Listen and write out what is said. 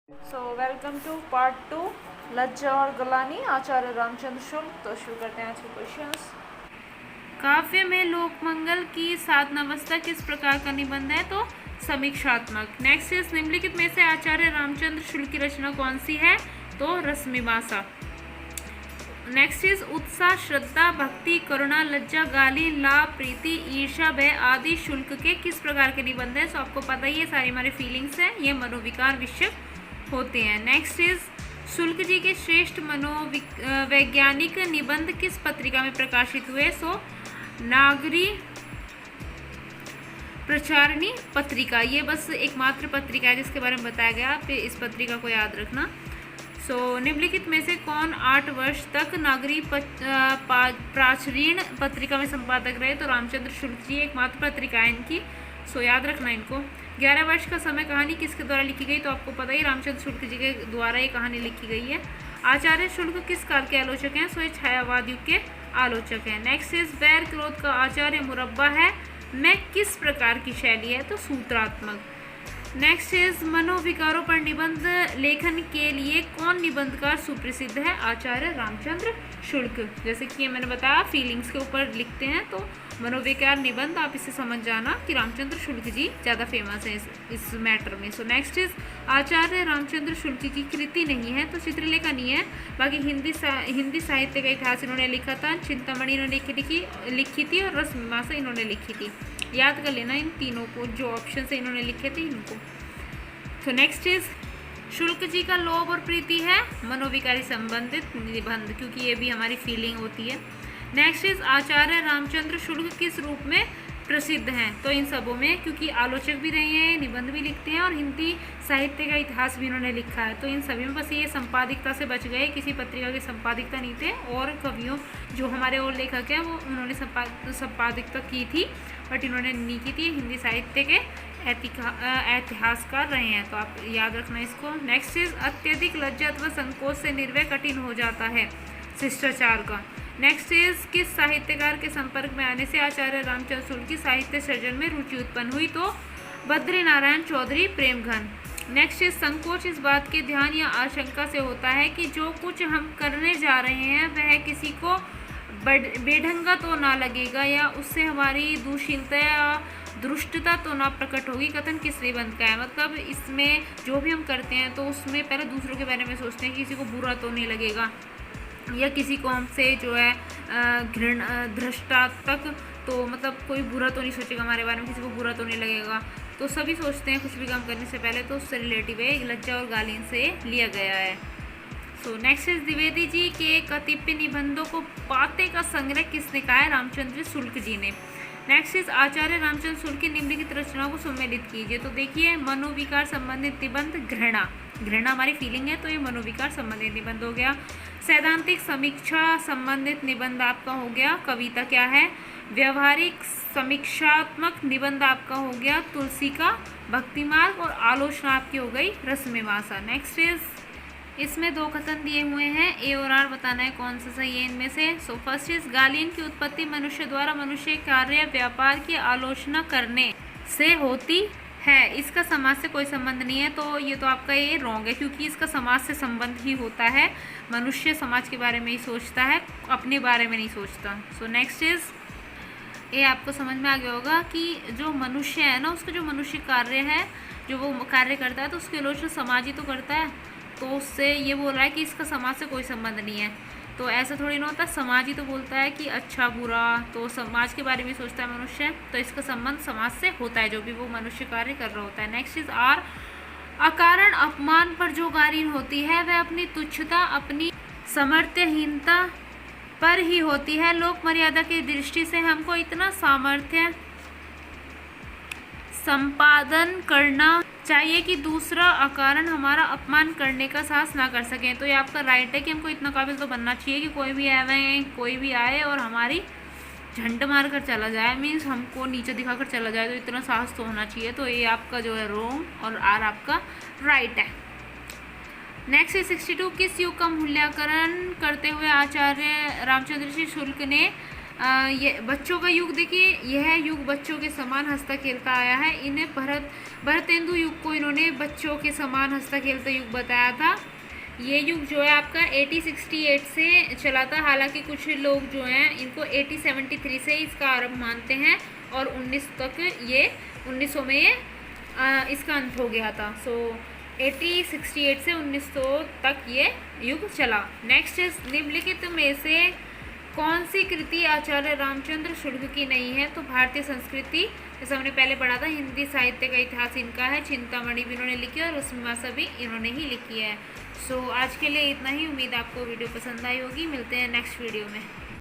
Welcome two part 2 लज्जा और गलानी आचार्य रामचंद्र शुक्ल। तो शुरू करते हैं आज के क्वेश्चंस। काव्य में लोकमंगल की साधनावस्था किस प्रकार का निबंध है? तो समीक्षात्मक। नेक्स्ट इज निम्नलिखित में से आचार्य रामचंद्र शुक्ल की रचना कौन सी है? तो रसमीमांसा। नेक्स्ट इज उत्साह, श्रद्धा, भक्ति, करुणा, लज्जा, गाली, लाभ, प्रीति, ईर्ष्या, भय आदि शुल्क के किस प्रकार के निबंध है? सो आपको पता ही है, सारी हमारी फीलिंग्स हैं, ये मनोविकार विषय होते हैं। नेक्स्ट इज शुल्क जी के श्रेष्ठ मनोवैज्ञानिक निबंध किस पत्रिका में प्रकाशित हुए? सो नागरी प्रचारणी पत्रिका। ये बस एकमात्र पत्रिका है जिसके बारे में बताया गया, आप इस पत्रिका को याद रखना। निम्नलिखित में से कौन 8 वर्ष तक नागरी प्राचीन पत्रिका में संपादक रहे? तो रामचंद्र शुक्ल जी एकमात्र पत्रिका है इनकी, याद रखना इनको। 11 वर्ष का समय कहानी किसके द्वारा लिखी गई? तो आपको पता ही, रामचंद्र शुक्ल जी के द्वारा ये कहानी लिखी गई है। आचार्य शुक्ल किस काल के आलोचक हैं? ये छायावाद युग के आलोचक हैं। नेक्स्ट इज वैर क्रोध का आचार्य मुरब्बा है, में किस प्रकार की शैली है? तो सूत्रात्मक। नेक्स्ट इज मनोविकारों पर निबंध लेखन के लिए कौन निबंधकार सुप्रसिद्ध है? आचार्य रामचंद्र शुक्ल। जैसे कि मैंने बताया, फीलिंग्स के ऊपर लिखते हैं, तो मनोविकार निबंध आप इसे समझ जाना कि रामचंद्र शुक्ल जी ज़्यादा फेमस है इस मैटर में। नेक्स्ट इज आचार्य रामचंद्र शुक्ल की कृति नहीं है, तो चित्रलेखा नहीं है। बाकी हिंदी साहित्य का इतिहास इन्होंने लिखा था, चिंतामणि इन्होंने लिखी थी और रसमीमांसा इन्होंने लिखी थी। याद कर लेना इन तीनों को, जो ऑप्शन से इन्होंने लिखे थे इनको। नेक्स्ट इज शुक्ल जी का लोभ और प्रीति है मनोविकारी संबंधित निबंध, क्योंकि ये भी हमारी फीलिंग होती है। नेक्स्ट इज आचार्य रामचंद्र शुक्ल किस रूप में प्रसिद्ध हैं? तो इन सबों में, क्योंकि आलोचक भी रहे हैं, निबंध भी लिखते हैं और हिंदी साहित्य का इतिहास भी इन्होंने लिखा है, तो इन सभी में बस ये संपादिकता से बच गए, किसी पत्रिका की संपादिकता नहीं थे। और कवियों जो हमारे और लेखक हैं वो उन्होंने संपादिकता की थी, बट इन्होंने नहीं की थी। हिंदी साहित्य के इतिहासकार रहे हैं, तो आप याद रखना इसको। नेक्स्ट इज अत्यधिक लज्जा अथवा संकोच से निर्भय कठिन हो जाता है शिष्टाचार का। नेक्स्ट इज किस साहित्यकार के संपर्क में आने से आचार्य रामचंद्र शुक्ल की साहित्य सृजन में रुचि उत्पन्न हुई? तो बद्री नारायण चौधरी प्रेमघन। नेक्स्ट इज संकोच इस बात के ध्यान या आशंका से होता है कि जो कुछ हम करने जा रहे हैं वह किसी को बेढंगा तो ना लगेगा, या उससे हमारी दुशीलता या दुष्टता तो ना प्रकट होगी। कथन किस निबंध का है? मतलब इसमें जो भी हम करते हैं तो उसमें पहले दूसरों के बारे में सोचते हैं कि किसी को बुरा तो नहीं लगेगा, या किसी को हमसे जो है धृष्टा तक, तो मतलब कोई बुरा तो नहीं सोचेगा हमारे बारे में, किसी को बुरा तो नहीं लगेगा। तो सभी सोचते हैं कुछ भी काम करने से पहले, तो उससे रिलेटिव है, लज्जा और गालीन से लिया गया है। नेक्स्ट इज द्विवेदी जी के कतिपय निबंधों को पाते का संग्रह किसने कहा है? रामचंद्र शुक्ल जी ने। नेक्स्ट इज आचार्य रामचंद्र शुक्ल की निम्नलिखित रचनाओं को सम्मिलित कीजिए। तो देखिए, मनोविकार संबंधित निबंध घृणा हमारी फीलिंग है, तो ये मनोविकार संबंधित निबंध हो गया। सैद्धांतिक समीक्षा संबंधित निबंध आपका हो गया कविता क्या है? व्यवहारिक समीक्षात्मक निबंध आपका हो गया तुलसी का भक्ति मार्ग, और आलोचना आपकी हो गई रसमीमांसा। नेक्स्ट इज इसमें 2 कथन दिए हुए हैं, ए और आर बताना है कौन सा सही है इनमें से। फर्स्ट इज गालीन की उत्पत्ति मनुष्य द्वारा मनुष्य कार्य व्यापार की आलोचना करने से होती है, इसका समाज से कोई संबंध नहीं है। तो ये तो आपका ये रॉन्ग है, क्योंकि इसका समाज से संबंध ही होता है। मनुष्य समाज के बारे में ही सोचता है, अपने बारे में नहीं सोचता। नेक्स्ट इज ये आपको समझ में आ गया होगा कि जो मनुष्य है ना, उसका जो मनुष्य कार्य है, जो वो कार्य करता है, तो उसकी आलोचना समाज ही तो करता है। तो उससे ये बोल रहा है कि इसका समाज से कोई संबंध नहीं है। तो ऐसा थोड़ी ना होता, समाज ही तो बोलता है कि अच्छा बुरा, तो समाज के बारे में सोचता है मनुष्य, तो इसका संबंध समाज से होता है, जो भी वो मनुष्य कार्य कर रहा होता है। नेक्स्ट इज आर अकारण अपमान पर जो गालीन होती है वह अपनी तुच्छता, अपनी सामर्थ्यहीनता पर ही होती है। लोक मर्यादा की दृष्टि से हमको इतना सामर्थ्य संपादन करना चाहिए कि दूसरा अकारण हमारा अपमान करने का साहस ना कर सकें। तो ये आपका राइट है कि हमको इतना काबिल तो बनना चाहिए कि कोई भी आए और हमारी झंड मार कर चला जाए, मीन्स हमको नीचे दिखाकर चला जाए, तो इतना साहस तो होना चाहिए। तो ये आपका जो है रोंग और आर आपका राइट है। नेक्स्ट है 62 किस युग का मूल्यांकन करते हुए आचार्य रामचंद्र शुक्ल ने ये बच्चों का युग देखिए, यह युग बच्चों के समान हंसता खेलता आया है। इन्हें भरतेंदु युग को इन्होंने बच्चों के समान हंसता खेलता युग बताया था। ये युग जो है आपका 1868 से चला था। हालांकि कुछ लोग जो हैं इनको 1873 से इसका आरंभ मानते हैं और 19 तक ये 1900 में ये इसका अंत हो गया था। सो 1868 से 1900 तक ये युग चला। नेक्स्ट निम्नलिखित में से कौन सी कृति आचार्य रामचंद्र शुक्ल की नहीं है? तो भारतीय संस्कृति, जैसे हमने पहले पढ़ा था, हिंदी साहित्य का इतिहास इनका है। चिंतामणि भी इन्होंने लिखी है और रश्मि भाषा भी इन्होंने ही लिखी है। सो आज के लिए इतना ही। उम्मीद आपको वीडियो पसंद आई होगी। मिलते हैं नेक्स्ट वीडियो में।